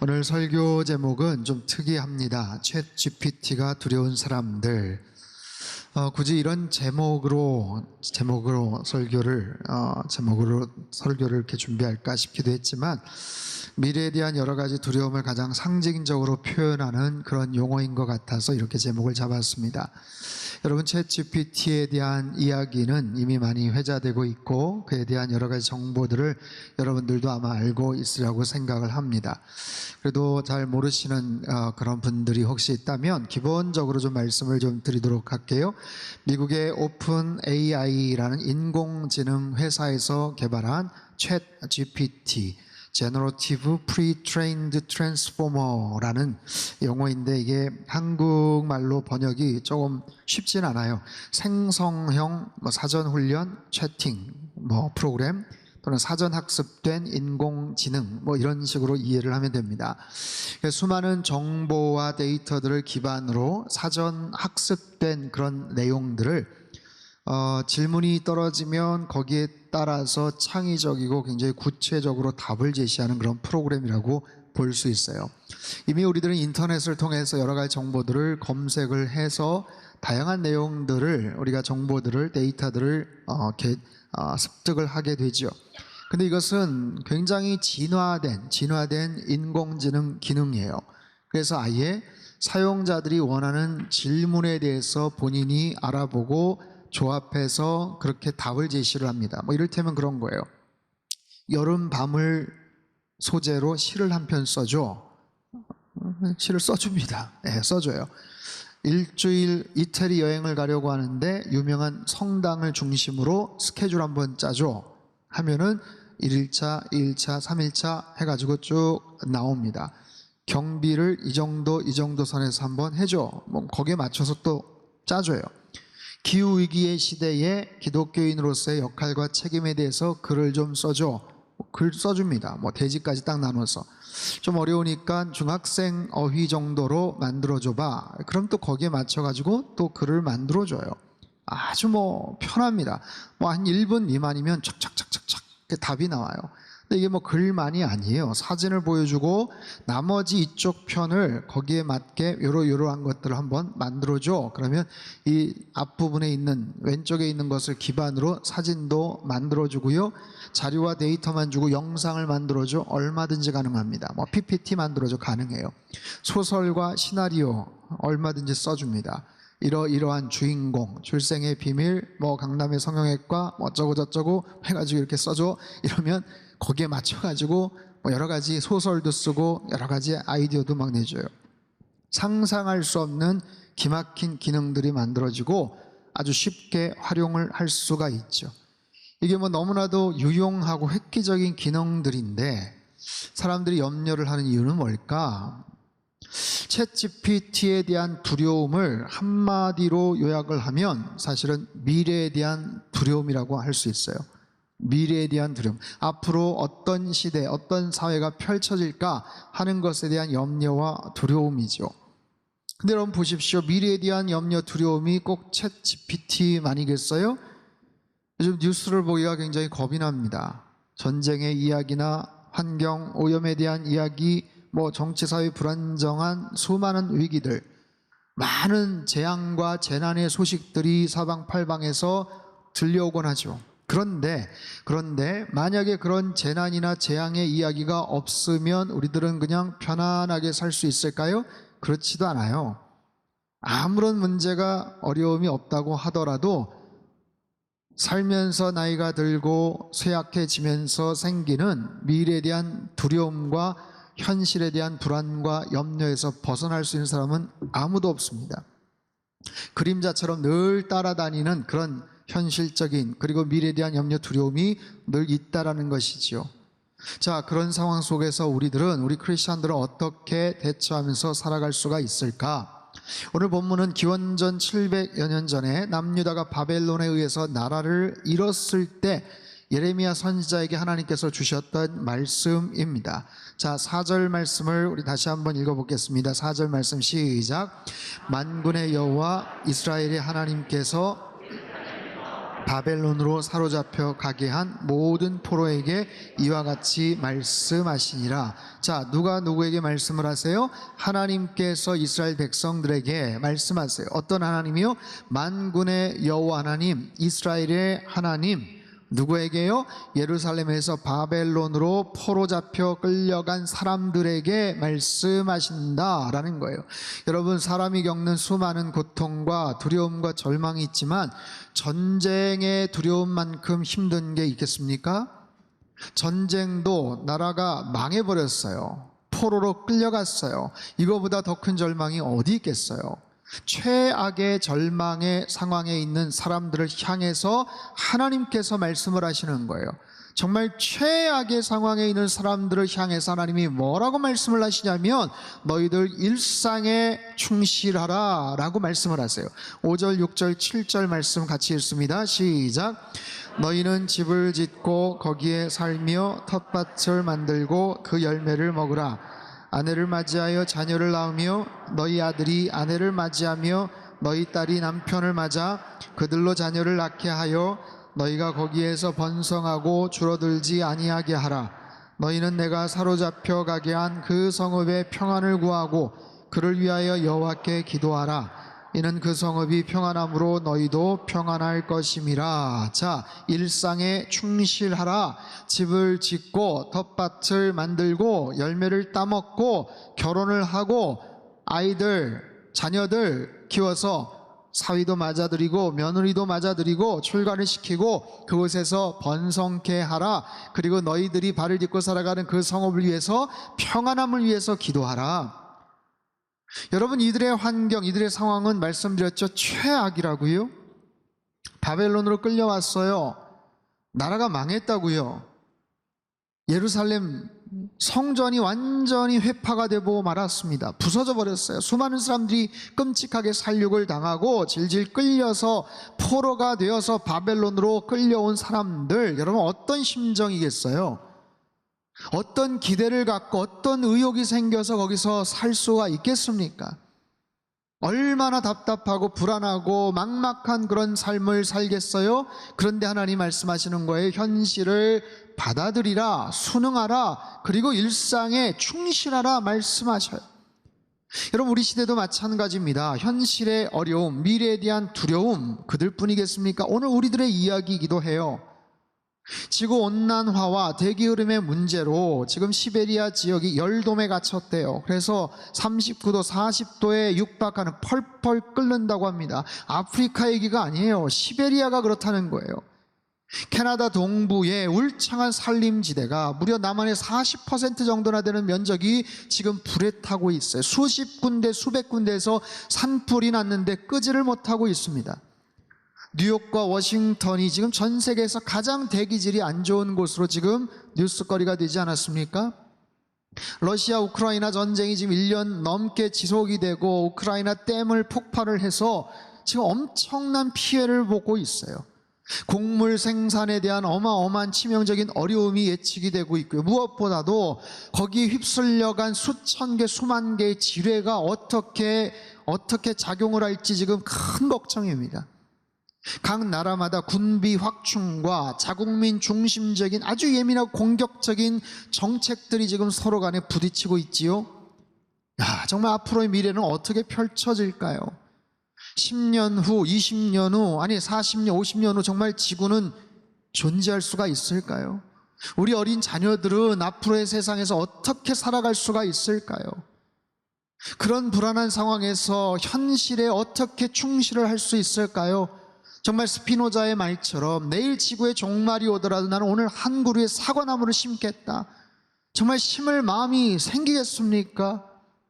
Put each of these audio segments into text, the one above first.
오늘 설교 제목은 좀 특이합니다. 챗 GPT가 두려운 사람들. 굳이 이런 제목으로 설교를 이렇게 준비할까 싶기도 했지만, 미래에 대한 여러 가지 두려움을 가장 상징적으로 표현하는 그런 용어인 것 같아서 이렇게 제목을 잡았습니다. 여러분, 챗 GPT에 대한 이야기는 이미 많이 회자되고 있고, 그에 대한 여러 가지 정보들을 여러분들도 아마 알고 있으라고 생각을 합니다. 그래도 잘 모르시는 그런 분들이 혹시 있다면 기본적으로 좀 말씀을 좀 드리도록 할게요. 미국의 오픈 AI라는 인공지능 회사에서 개발한 챗 GPT, Generative Pre-trained Transformer라는 용어인데, 이게 한국말로 번역이 조금 쉽진 않아요. 생성형 사전훈련 채팅 프로그램 또는 사전학습된 인공지능 이런 식으로 이해를 하면 됩니다. 수많은 정보와 데이터들을 기반으로 사전학습된 그런 내용들을 질문이 떨어지면 거기에 따라서 창의적이고 굉장히 구체적으로 답을 제시하는 그런 프로그램이라고 볼 수 있어요. 이미 우리들은 인터넷을 통해서 여러 가지 정보들을 검색을 해서 다양한 내용들을, 우리가 정보들을, 데이터들을 습득을 하게 되죠. 근데 이것은 굉장히 진화된 인공지능 기능이에요. 그래서 아예 사용자들이 원하는 질문에 대해서 본인이 알아보고 조합해서 그렇게 답을 제시를 합니다. 이를테면 그런 거예요. 여름 밤을 소재로 시를 한 편 써줘. 시를 써줍니다. 써줘요. 이태리 여행을 가려고 하는데 유명한 성당을 중심으로 스케줄 한번 짜줘 하면은 1일차, 2일차, 3일차 해가지고 쭉 나옵니다. 경비를 이 정도 선에서 한번 해줘. 거기에 맞춰서 또 짜줘요. 기후위기의 시대에 기독교인으로서의 역할과 책임에 대해서 글을 좀 써줘. 글 써줍니다. 대지까지 딱 나눠서. 좀 어려우니까 중학생 어휘 정도로 만들어줘봐. 그럼 또 거기에 맞춰가지고 또 글을 만들어줘요. 아주 편합니다. 한 1분 미만이면 착착착착착 답이 나와요. 근데 이게 글만이 아니에요. 사진을 보여주고 나머지 이쪽 편을 거기에 맞게 요러한 것들을 한번 만들어줘. 그러면 이 앞부분에 있는, 왼쪽에 있는 것을 기반으로 사진도 만들어주고요. 자료와 데이터만 주고 영상을 만들어줘. 얼마든지 가능합니다. PPT 만들어줘. 가능해요. 소설과 시나리오 얼마든지 써줍니다. 이러한 주인공, 출생의 비밀, 강남의 성형외과, 어쩌고 해가지고 이렇게 써줘. 이러면 거기에 맞춰가지고 여러 가지 소설도 쓰고 여러 가지 아이디어도 막 내줘요. 상상할 수 없는 기막힌 기능들이 만들어지고 아주 쉽게 활용을 할 수가 있죠. 이게 너무나도 유용하고 획기적인 기능들인데 사람들이 염려를 하는 이유는 뭘까? 챗 GPT에 대한 두려움을 한마디로 요약을 하면 사실은 미래에 대한 두려움이라고 할 수 있어요. 미래에 대한 두려움, 앞으로 어떤 시대, 어떤 사회가 펼쳐질까 하는 것에 대한 염려와 두려움이죠. 근데 여러분 보십시오. 미래에 대한 염려, 두려움이 꼭 챗 GPT만이겠어요? 요즘 뉴스를 보기가 굉장히 겁이 납니다. 전쟁의 이야기나 환경 오염에 대한 이야기, 정치, 사회 불안정한 수많은 위기들, 많은 재앙과 재난의 소식들이 사방팔방에서 들려오곤 하죠. 그런데 만약에 그런 재난이나 재앙의 이야기가 없으면 우리들은 그냥 편안하게 살 수 있을까요? 그렇지도 않아요. 아무런 문제가, 어려움이 없다고 하더라도 살면서 나이가 들고 쇠약해지면서 생기는 미래에 대한 두려움과 현실에 대한 불안과 염려에서 벗어날 수 있는 사람은 아무도 없습니다. 그림자처럼 늘 따라다니는 그런 현실적인, 그리고 미래에 대한 염려, 두려움이 늘 있다라는 것이지요. 자, 그런 상황 속에서 우리 크리스천들은 어떻게 대처하면서 살아갈 수가 있을까? 오늘 본문은 기원전 700여 년 전에 남유다가 바벨론에 의해서 나라를 잃었을 때 예레미야 선지자에게 하나님께서 주셨던 말씀입니다. 자, 4절 말씀을 우리 다시 한번 읽어보겠습니다. 4절 말씀 시작. 만군의 여호와 이스라엘의 하나님께서 바벨론으로 사로잡혀 가게 한 모든 포로에게 이와 같이 말씀하시니라. 자, 누가 누구에게 말씀을 하세요? 하나님께서 이스라엘 백성들에게 말씀하세요. 어떤 하나님이요? 만군의 여호와 하나님, 이스라엘의 하나님. 누구에게요? 예루살렘에서 바벨론으로 포로 잡혀 끌려간 사람들에게 말씀하신다라는 거예요. 여러분, 사람이 겪는 수많은 고통과 두려움과 절망이 있지만 전쟁의 두려움만큼 힘든 게 있겠습니까? 전쟁도 나라가 망해버렸어요. 포로로 끌려갔어요. 이거보다 더 큰 절망이 어디 있겠어요? 최악의 절망의 상황에 있는 사람들을 향해서 하나님께서 말씀을 하시는 거예요. 정말 최악의 상황에 있는 사람들을 향해서 하나님이 뭐라고 말씀을 하시냐면 너희들 일상에 충실하라 라고 말씀을 하세요. 5절, 6절, 7절 말씀 같이 읽습니다. 시작. 너희는 집을 짓고 거기에 살며 텃밭을 만들고 그 열매를 먹으라. 아내를 맞이하여 자녀를 낳으며 너희 아들이 아내를 맞이하며 너희 딸이 남편을 맞아 그들로 자녀를 낳게 하여 너희가 거기에서 번성하고 줄어들지 아니하게 하라. 너희는 내가 사로잡혀 가게 한 그 성읍의 평안을 구하고 그를 위하여 여호와께 기도하라. 이는 그 성읍이 평안함으로 너희도 평안할 것임이라. 자, 일상에 충실하라. 집을 짓고 텃밭을 만들고 열매를 따먹고 결혼을 하고 아이들, 자녀들 키워서 사위도 맞아들이고 며느리도 맞아들이고 출가를 시키고 그곳에서 번성케 하라. 그리고 너희들이 발을 딛고 살아가는 그 성읍을 위해서 평안함을 위해서 기도하라. 여러분, 이들의 환경, 이들의 상황은 말씀드렸죠. 최악이라고요. 바벨론으로 끌려왔어요. 나라가 망했다고요. 예루살렘 성전이 완전히 회파가 되고 말았습니다. 부서져 버렸어요. 수많은 사람들이 끔찍하게 살육을 당하고 질질 끌려서 포로가 되어서 바벨론으로 끌려온 사람들, 여러분 어떤 심정이겠어요? 어떤 기대를 갖고 어떤 의욕이 생겨서 거기서 살 수가 있겠습니까? 얼마나 답답하고 불안하고 막막한 그런 삶을 살겠어요? 그런데 하나님 말씀하시는 거예요. 현실을 받아들이라, 순응하라, 그리고 일상에 충실하라 말씀하셔요. 여러분, 우리 시대도 마찬가지입니다. 현실의 어려움, 미래에 대한 두려움, 그들뿐이겠습니까? 오늘 우리들의 이야기이기도 해요. 지구온난화와 대기흐름의 문제로 지금 시베리아 지역이 열돔에 갇혔대요. 그래서 39도, 40도에 육박하는, 펄펄 끓는다고 합니다. 아프리카 얘기가 아니에요. 시베리아가 그렇다는 거예요. 캐나다 동부의 울창한 산림지대가 무려 남한의 40% 정도나 되는 면적이 지금 불에 타고 있어요. 수십 군데, 수백 군데에서 산불이 났는데 끄지를 못하고 있습니다. 뉴욕과 워싱턴이 지금 전 세계에서 가장 대기질이 안 좋은 곳으로 지금 뉴스거리가 되지 않았습니까? 러시아 우크라이나 전쟁이 지금 1년 넘게 지속이 되고 우크라이나 댐을 폭발을 해서 지금 엄청난 피해를 보고 있어요. 곡물 생산에 대한 어마어마한 치명적인 어려움이 예측이 되고 있고요. 무엇보다도 거기에 휩쓸려간 수천 개, 수만 개의 지뢰가 어떻게 작용을 할지 지금 큰 걱정입니다. 각 나라마다 군비 확충과 자국민 중심적인 아주 예민하고 공격적인 정책들이 지금 서로 간에 부딪히고 있지요. 정말 앞으로의 미래는 어떻게 펼쳐질까요? 10년 후, 20년 후, 아니 40년, 50년 후 정말 지구는 존재할 수가 있을까요? 우리 어린 자녀들은 앞으로의 세상에서 어떻게 살아갈 수가 있을까요? 그런 불안한 상황에서 현실에 어떻게 충실을 할 수 있을까요? 정말 스피노자의 말처럼 내일 지구에 종말이 오더라도 나는 오늘 한 그루의 사과나무를 심겠다. 정말 심을 마음이 생기겠습니까?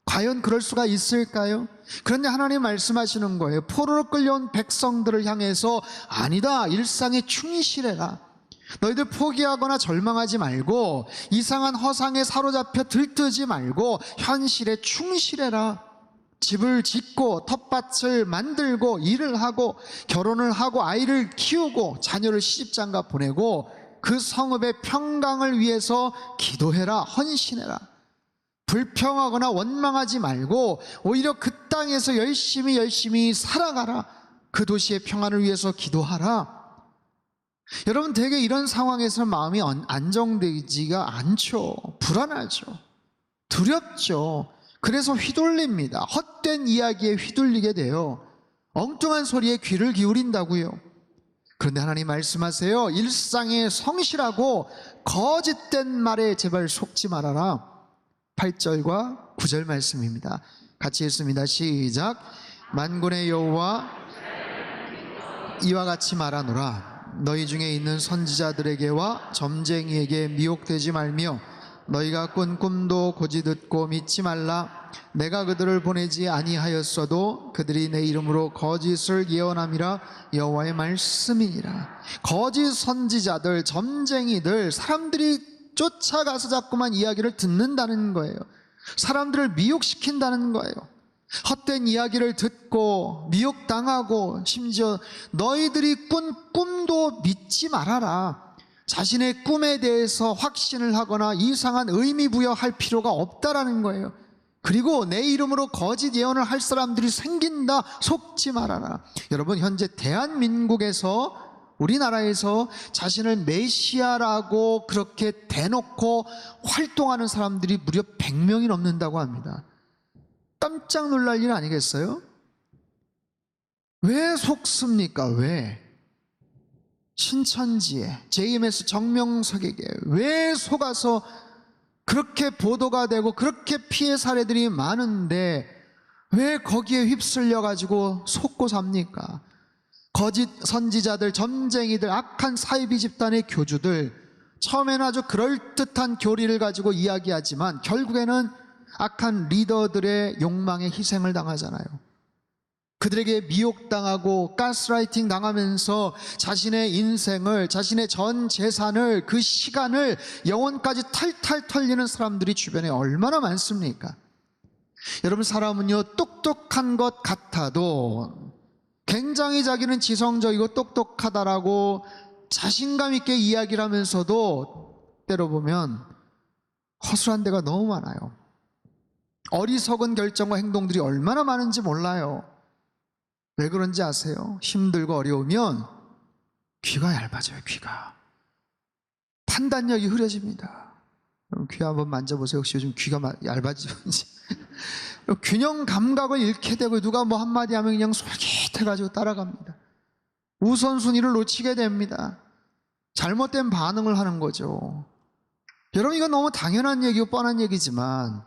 과연 그럴 수가 있을까요? 그런데 하나님 말씀하시는 거예요. 포로로 끌려온 백성들을 향해서 아니다, 일상에 충실해라. 너희들 포기하거나 절망하지 말고 이상한 허상에 사로잡혀 들뜨지 말고 현실에 충실해라. 집을 짓고 텃밭을 만들고 일을 하고 결혼을 하고 아이를 키우고 자녀를 시집장가 보내고 그 성읍의 평강을 위해서 기도해라, 헌신해라. 불평하거나 원망하지 말고 오히려 그 땅에서 열심히 살아가라. 그 도시의 평안을 위해서 기도하라. 여러분, 대개 이런 상황에서 마음이 안정되지가 않죠. 불안하죠. 두렵죠. 그래서 휘둘립니다. 헛된 이야기에 휘둘리게 돼요. 엉뚱한 소리에 귀를 기울인다고요. 그런데 하나님 말씀하세요. 일상에 성실하고 거짓된 말에 제발 속지 말아라. 8절과 9절 말씀입니다. 같이 읽습니다. 시작. 만군의 여호와 이와 같이 말하노라. 너희 중에 있는 선지자들에게와 점쟁이에게 미혹되지 말며 너희가 꾼 꿈도 고지 듣고 믿지 말라. 내가 그들을 보내지 아니하였어도 그들이 내 이름으로 거짓을 예언함이라 여호와의 말씀이니라. 거짓 선지자들, 점쟁이들, 사람들이 쫓아가서 자꾸만 이야기를 듣는다는 거예요. 사람들을 미혹시킨다는 거예요. 헛된 이야기를 듣고 미혹당하고 심지어 너희들이 꾼 꿈도 믿지 말아라. 자신의 꿈에 대해서 확신을 하거나 이상한 의미 부여할 필요가 없다라는 거예요. 그리고 내 이름으로 거짓 예언을 할 사람들이 생긴다. 속지 말아라. 여러분, 현재 대한민국에서, 우리나라에서 자신을 메시아라고 그렇게 대놓고 활동하는 사람들이 무려 100명이 넘는다고 합니다. 깜짝 놀랄 일 아니겠어요? 왜 속습니까? 왜? 신천지에, JMS 정명석에게 왜 속아서 그렇게 보도가 되고 그렇게 피해 사례들이 많은데 왜 거기에 휩쓸려 가지고 속고 삽니까? 거짓 선지자들, 점쟁이들, 악한 사이비 집단의 교주들, 처음에는 아주 그럴듯한 교리를 가지고 이야기하지만 결국에는 악한 리더들의 욕망에 희생을 당하잖아요. 그들에게 미혹당하고 가스라이팅 당하면서 자신의 인생을, 자신의 전 재산을, 그 시간을, 영혼까지 탈탈 털리는 사람들이 주변에 얼마나 많습니까? 여러분, 사람은요, 똑똑한 것 같아도 굉장히 자기는 지성적이고 똑똑하다라고 자신감 있게 이야기를 하면서도 때로 보면 허술한 데가 너무 많아요. 어리석은 결정과 행동들이 얼마나 많은지 몰라요. 왜 그런지 아세요? 힘들고 어려우면 귀가 얇아져요. 귀가 판단력이 흐려집니다. 여러분, 귀 한번 만져보세요. 혹시 요즘 귀가 얇아지는지. 균형 감각을 잃게 되고 누가 뭐 한마디 하면 그냥 솔깃해가지고 따라갑니다. 우선순위를 놓치게 됩니다. 잘못된 반응을 하는 거죠. 여러분, 이건 너무 당연한 얘기고 뻔한 얘기지만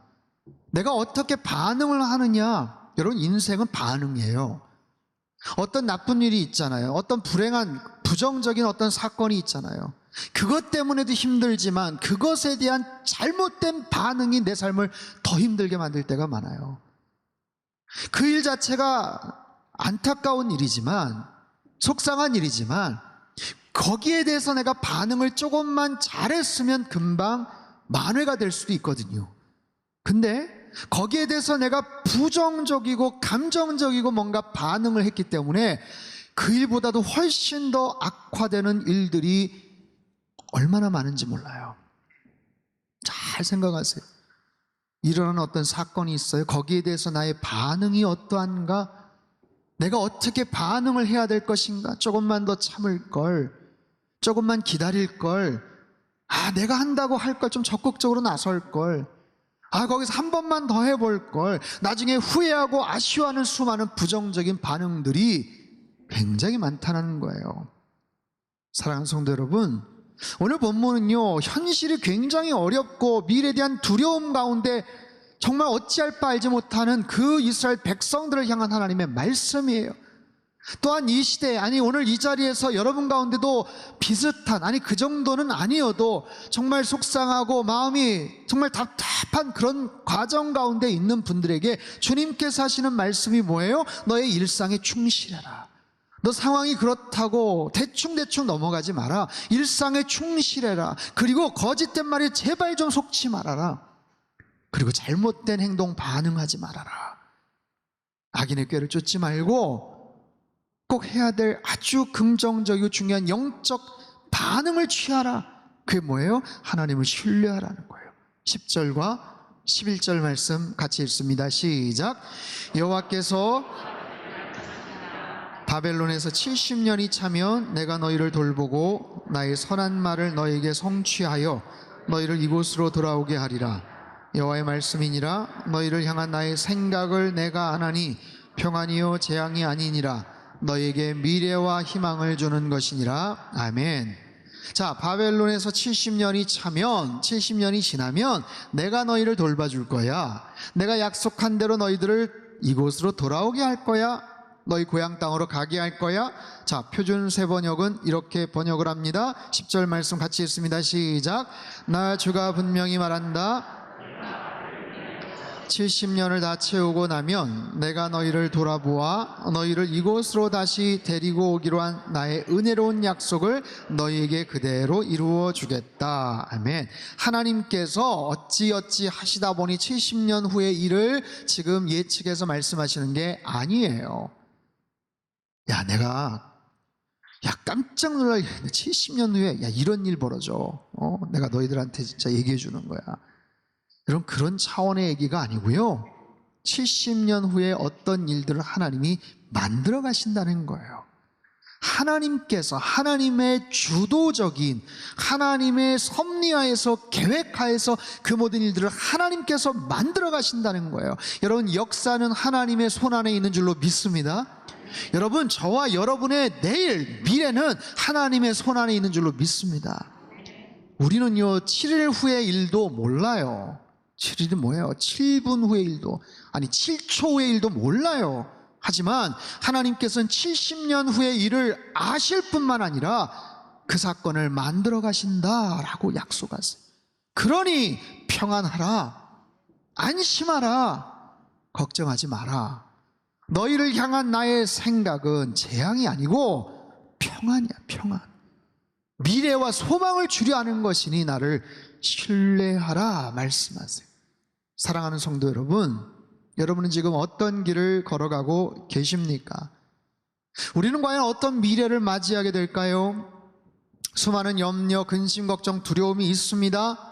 내가 어떻게 반응을 하느냐, 여러분, 인생은 반응이에요. 어떤 나쁜 일이 있잖아요. 어떤 불행한, 부정적인 어떤 사건이 있잖아요. 그것 때문에도 힘들지만 그것에 대한 잘못된 반응이 내 삶을 더 힘들게 만들 때가 많아요. 그 일 자체가 안타까운 일이지만, 속상한 일이지만 거기에 대해서 내가 반응을 조금만 잘했으면 금방 만회가 될 수도 있거든요. 근데 거기에 대해서 내가 부정적이고 감정적이고 뭔가 반응을 했기 때문에 그 일보다도 훨씬 더 악화되는 일들이 얼마나 많은지 몰라요. 잘 생각하세요. 일어나는 어떤 사건이 있어요. 거기에 대해서 나의 반응이 어떠한가? 내가 어떻게 반응을 해야 될 것인가? 조금만 더 참을 걸, 조금만 기다릴 걸, 내가 한다고 할 걸 좀 적극적으로 나설 걸, 거기서 한 번만 더 해볼 걸, 나중에 후회하고 아쉬워하는 수많은 부정적인 반응들이 굉장히 많다는 거예요. 사랑하는 성도 여러분, 오늘 본문은요, 현실이 굉장히 어렵고 미래에 대한 두려움 가운데 정말 어찌할 바 알지 못하는 그 이스라엘 백성들을 향한 하나님의 말씀이에요. 또한 이 시대, 오늘 이 자리에서 여러분 가운데도 비슷한, 그 정도는 아니어도 정말 속상하고 마음이 정말 답답한 그런 과정 가운데 있는 분들에게 주님께서 하시는 말씀이 뭐예요? 너의 일상에 충실해라. 너 상황이 그렇다고 대충 넘어가지 마라. 일상에 충실해라. 그리고 거짓된 말에 제발 좀 속지 말아라. 그리고 잘못된 행동 반응하지 말아라. 악인의 꾀를 쫓지 말고 꼭 해야 될 아주 긍정적이고 중요한 영적 반응을 취하라. 그게 뭐예요? 하나님을 신뢰하라는 거예요. 10절과 11절 말씀 같이 읽습니다. 시작. 여호와께서 바벨론에서 70년이 차면 내가 너희를 돌보고 나의 선한 말을 너희에게 성취하여 너희를 이곳으로 돌아오게 하리라. 여호와의 말씀이니라. 너희를 향한 나의 생각을 내가 아나니 평안이요 재앙이 아니니라. 너희에게 미래와 희망을 주는 것이니라. 아멘. 자, 바벨론에서 70년이 차면, 70년이 지나면 내가 너희를 돌봐줄 거야. 내가 약속한 대로 너희들을 이곳으로 돌아오게 할 거야. 너희 고향 땅으로 가게 할 거야. 자, 표준 세번역은 이렇게 번역을 합니다. 10절 말씀 같이 읽습니다. 시작. 나 주가 분명히 말한다. 70년을 다 채우고 나면 내가 너희를 돌아보아 너희를 이곳으로 다시 데리고 오기로 한 나의 은혜로운 약속을 너희에게 그대로 이루어 주겠다. 아멘. 하나님께서 어찌어찌 하시다 보니 70년 후의 일을 지금 예측해서 말씀하시는 게 아니에요. 내가 깜짝 놀라겠네. 70년 후에 이런 일 벌어져. 내가 너희들한테 진짜 얘기해 주는 거야. 여러분, 그런 차원의 얘기가 아니고요, 70년 후에 어떤 일들을 하나님이 만들어 가신다는 거예요. 하나님께서 하나님의 주도적인, 하나님의 섭리하에서 계획하에서 그 모든 일들을 하나님께서 만들어 가신다는 거예요. 여러분, 역사는 하나님의 손안에 있는 줄로 믿습니다. 여러분, 저와 여러분의 내일, 미래는 하나님의 손안에 있는 줄로 믿습니다. 우리는요 7일 후의 일도 몰라요. 7일이 뭐예요? 7분 후의 일도, 아니 7초 후의 일도 몰라요. 하지만 하나님께서는 70년 후의 일을 아실 뿐만 아니라 그 사건을 만들어 가신다라고 약속하세요. 그러니 평안하라, 안심하라, 걱정하지 마라. 너희를 향한 나의 생각은 재앙이 아니고 평안이야, 평안. 미래와 소망을 주려 하는 것이니 나를 신뢰하라 말씀하세요. 사랑하는 성도 여러분, 여러분은 지금 어떤 길을 걸어가고 계십니까? 우리는 과연 어떤 미래를 맞이하게 될까요? 수많은 염려, 근심, 걱정, 두려움이 있습니다.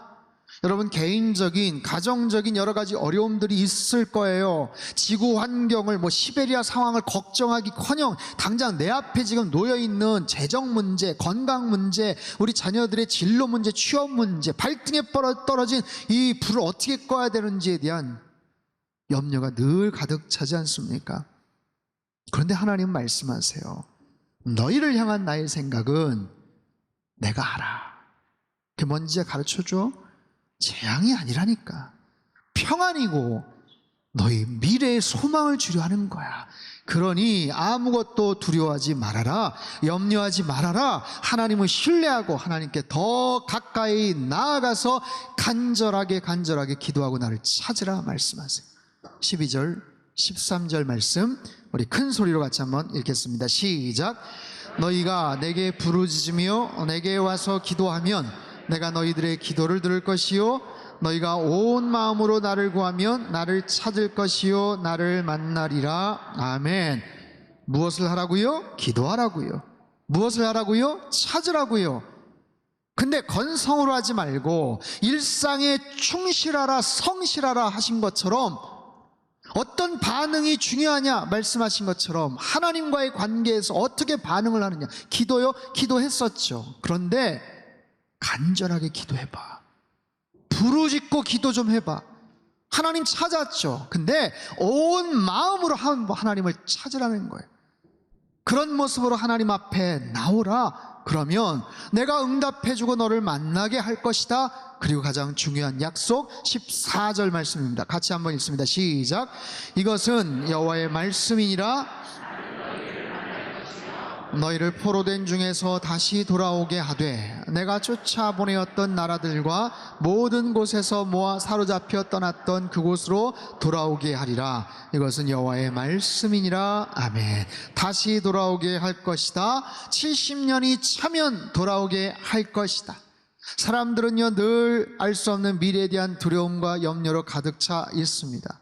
여러분, 개인적인, 가정적인 여러 가지 어려움들이 있을 거예요. 지구 환경을, 시베리아 상황을 걱정하기커녕 당장 내 앞에 지금 놓여있는 재정 문제, 건강 문제, 우리 자녀들의 진로 문제, 취업 문제, 발등에 떨어진 이 불을 어떻게 꺼야 되는지에 대한 염려가 늘 가득 차지 않습니까? 그런데 하나님은 말씀하세요. 너희를 향한 나의 생각은 내가 알아. 그게 뭔지 가르쳐줘? 재앙이 아니라니까. 평안이고 너희 미래의 소망을 주려 하는 거야. 그러니 아무것도 두려워하지 말아라, 염려하지 말아라. 하나님을 신뢰하고 하나님께 더 가까이 나아가서 간절하게 기도하고 나를 찾으라 말씀하세요. 12절 13절 말씀 우리 큰 소리로 같이 한번 읽겠습니다. 시작. 너희가 내게 부르짖으며 내게 와서 기도하면 내가 너희들의 기도를 들을 것이요 너희가 온 마음으로 나를 구하면 나를 찾을 것이요 나를 만나리라. 아멘. 무엇을 하라고요? 기도하라고요. 무엇을 하라고요? 찾으라고요. 근데 건성으로 하지 말고 일상에 충실하라, 성실하라 하신 것처럼, 어떤 반응이 중요하냐 말씀하신 것처럼 하나님과의 관계에서 어떻게 반응을 하느냐. 기도요? 기도했었죠. 그런데 간절하게 기도해봐. 부르짖고 기도 좀 해봐. 하나님 찾았죠. 근데 온 마음으로 하나님을 찾으라는 거예요. 그런 모습으로 하나님 앞에 나오라. 그러면 내가 응답해주고 너를 만나게 할 것이다. 그리고 가장 중요한 약속 14절 말씀입니다. 같이 한번 읽습니다. 시작. 이것은 여호와의 말씀이니라. 너희를 포로된 중에서 다시 돌아오게 하되 내가 쫓아보내었던 나라들과 모든 곳에서 모아 사로잡혀 떠났던 그곳으로 돌아오게 하리라. 이것은 여호와의 말씀이니라. 아멘. 다시 돌아오게 할 것이다. 70년이 차면 돌아오게 할 것이다. 사람들은요 늘 알 수 없는 미래에 대한 두려움과 염려로 가득 차 있습니다.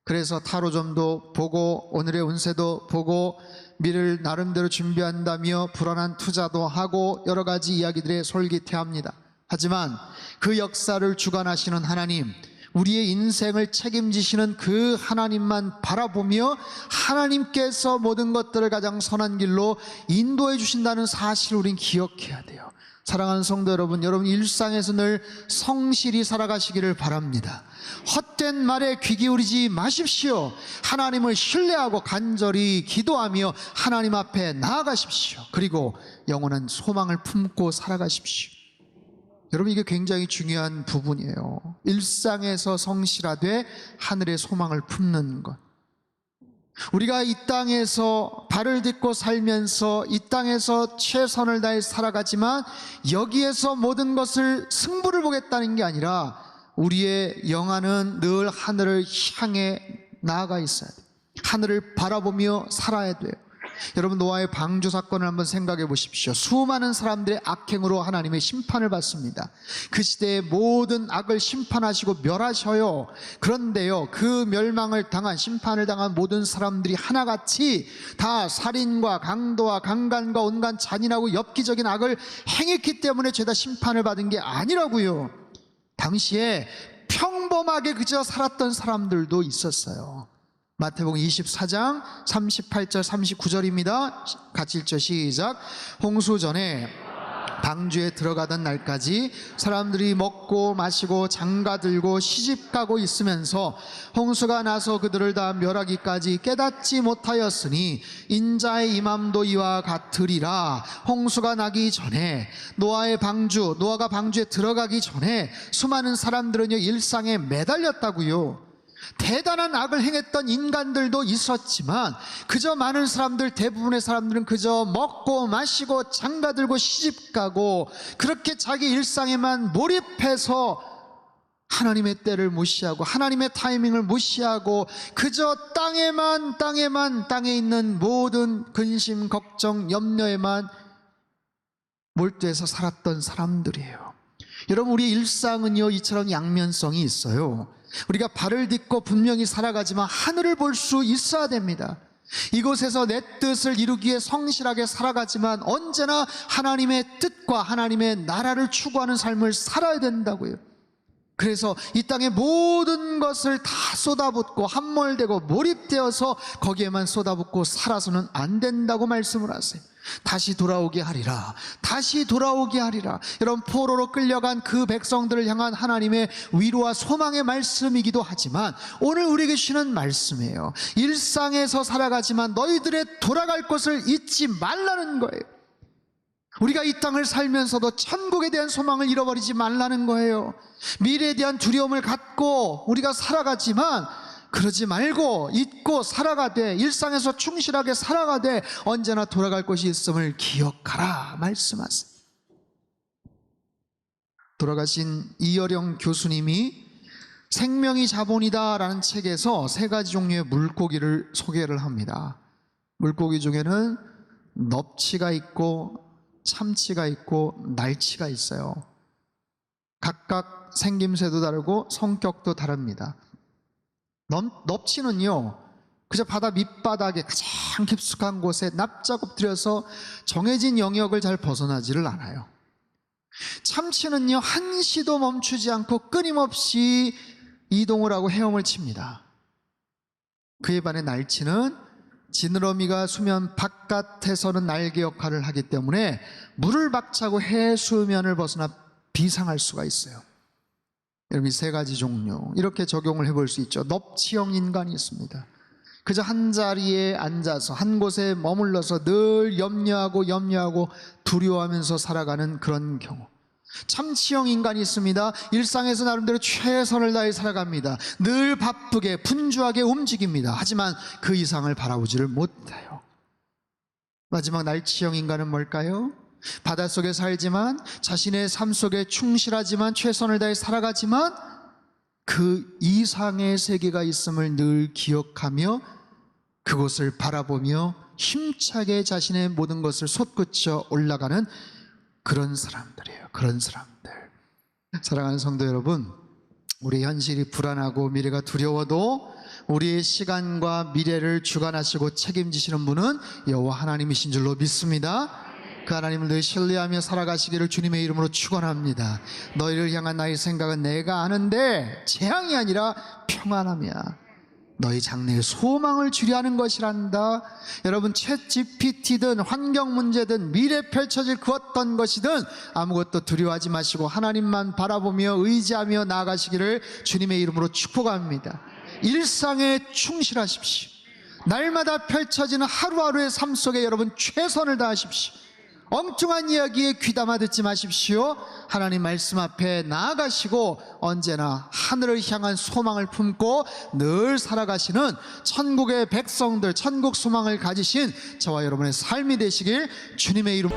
그래서 타로점도 보고 오늘의 운세도 보고 미래를 나름대로 준비한다며 불안한 투자도 하고 여러 가지 이야기들에 솔깃해합니다. 하지만 그 역사를 주관하시는 하나님, 우리의 인생을 책임지시는 그 하나님만 바라보며 하나님께서 모든 것들을 가장 선한 길로 인도해 주신다는 사실을 우린 기억해야 돼요. 사랑하는 성도 여러분, 여러분 일상에서 늘 성실히 살아가시기를 바랍니다. 헛된 말에 귀 기울이지 마십시오. 하나님을 신뢰하고 간절히 기도하며 하나님 앞에 나아가십시오. 그리고 영원한 소망을 품고 살아가십시오. 여러분, 이게 굉장히 중요한 부분이에요. 일상에서 성실하되 하늘의 소망을 품는 것. 우리가 이 땅에서 발을 딛고 살면서 이 땅에서 최선을 다해 살아가지만 여기에서 모든 것을 승부를 보겠다는 게 아니라 우리의 영안은 늘 하늘을 향해 나아가 있어야 돼요. 하늘을 바라보며 살아야 돼요. 여러분, 노아의 방주 사건을 한번 생각해 보십시오. 수많은 사람들의 악행으로 하나님의 심판을 받습니다. 그 시대의 모든 악을 심판하시고 멸하셔요. 그런데요, 그 멸망을 당한, 심판을 당한 모든 사람들이 하나같이 다 살인과 강도와 강간과 온갖 잔인하고 엽기적인 악을 행했기 때문에 죄다 심판을 받은 게 아니라고요. 당시에 평범하게 그저 살았던 사람들도 있었어요. 마태복음 24장 38절 39절입니다. 같이 읽죠. 시작. 홍수 전에 방주에 들어가던 날까지 사람들이 먹고 마시고 장가들고 시집가고 있으면서 홍수가 나서 그들을 다 멸하기까지 깨닫지 못하였으니 인자의 임함도 이와 같으리라. 홍수가 나기 전에 노아가 방주에 들어가기 전에 수많은 사람들은요 일상에 매달렸다고요. 대단한 악을 행했던 인간들도 있었지만 그저 많은 사람들, 대부분의 사람들은 그저 먹고 마시고 장가들고 시집가고 그렇게 자기 일상에만 몰입해서 하나님의 때를 무시하고 하나님의 타이밍을 무시하고 그저 땅에 있는 모든 근심, 걱정, 염려에만 몰두해서 살았던 사람들이에요. 여러분, 우리 일상은요 이처럼 양면성이 있어요. 우리가 발을 딛고 분명히 살아가지만 하늘을 볼 수 있어야 됩니다. 이곳에서 내 뜻을 이루기 위해 성실하게 살아가지만 언제나 하나님의 뜻과 하나님의 나라를 추구하는 삶을 살아야 된다고요. 그래서 이 땅의 모든 것을 다 쏟아붓고 함몰되고 몰입되어서 거기에만 쏟아붓고 살아서는 안 된다고 말씀을 하세요. 다시 돌아오게 하리라. 다시 돌아오게 하리라. 여러분, 포로로 끌려간 그 백성들을 향한 하나님의 위로와 소망의 말씀이기도 하지만 오늘 우리에게 주시는 말씀이에요. 일상에서 살아가지만 너희들의 돌아갈 곳을 잊지 말라는 거예요. 우리가 이 땅을 살면서도 천국에 대한 소망을 잃어버리지 말라는 거예요. 미래에 대한 두려움을 갖고 우리가 살아가지만 그러지 말고 잊고 살아가되 일상에서 충실하게 살아가되 언제나 돌아갈 곳이 있음을 기억하라 말씀하세요. 돌아가신 이여령 교수님이 생명이 자본이다 라는 책에서 3가지 종류의 물고기를 소개를 합니다. 물고기 중에는 넙치가 있고 참치가 있고 날치가 있어요. 각각 생김새도 다르고 성격도 다릅니다. 넙치는요 그저 바다 밑바닥에 가장 깊숙한 곳에 납작 엎드려서 정해진 영역을 잘 벗어나지를 않아요. 참치는요 한시도 멈추지 않고 끊임없이 이동을 하고 헤엄을 칩니다. 그에 반해 날치는 지느러미가 수면 바깥에서는 날개 역할을 하기 때문에 물을 박차고 해수면을 벗어나 비상할 수가 있어요. 여러분, 이 3가지 종류 이렇게 적용을 해볼 수 있죠. 넙치형 인간이 있습니다. 그저 한 자리에 앉아서 한 곳에 머물러서 늘 염려하고 두려워하면서 살아가는 그런 경우. 참치형 인간이 있습니다. 일상에서 나름대로 최선을 다해 살아갑니다. 늘 바쁘게 분주하게 움직입니다. 하지만 그 이상을 바라보지를 못해요. 마지막 날치형 인간은 뭘까요? 바닷속에 살지만 자신의 삶 속에 충실하지만 최선을 다해 살아가지만 그 이상의 세계가 있음을 늘 기억하며 그곳을 바라보며 힘차게 자신의 모든 것을 솟구쳐 올라가는 그런 사람들이에요. 그런 사람들. 사랑하는 성도 여러분, 우리 현실이 불안하고 미래가 두려워도 우리의 시간과 미래를 주관하시고 책임지시는 분은 여호와 하나님이신 줄로 믿습니다. 그 하나님을 늘 신뢰하며 살아가시기를 주님의 이름으로 축원합니다. 너희를 향한 나의 생각은 내가 아는데 재앙이 아니라 평안함이야. 너희 장래에 소망을 주려 하는 것이란다. 여러분, 챗 GPT든 환경 문제든 미래 펼쳐질 그 어떤 것이든 아무것도 두려워하지 마시고 하나님만 바라보며 의지하며 나아가시기를 주님의 이름으로 축복합니다. 일상에 충실하십시오. 날마다 펼쳐지는 하루하루의 삶 속에 여러분 최선을 다하십시오. 엉뚱한 이야기에 귀담아 듣지 마십시오. 하나님 말씀 앞에 나아가시고 언제나 하늘을 향한 소망을 품고 늘 살아가시는 천국의 백성들, 천국 소망을 가지신 저와 여러분의 삶이 되시길 주님의 이름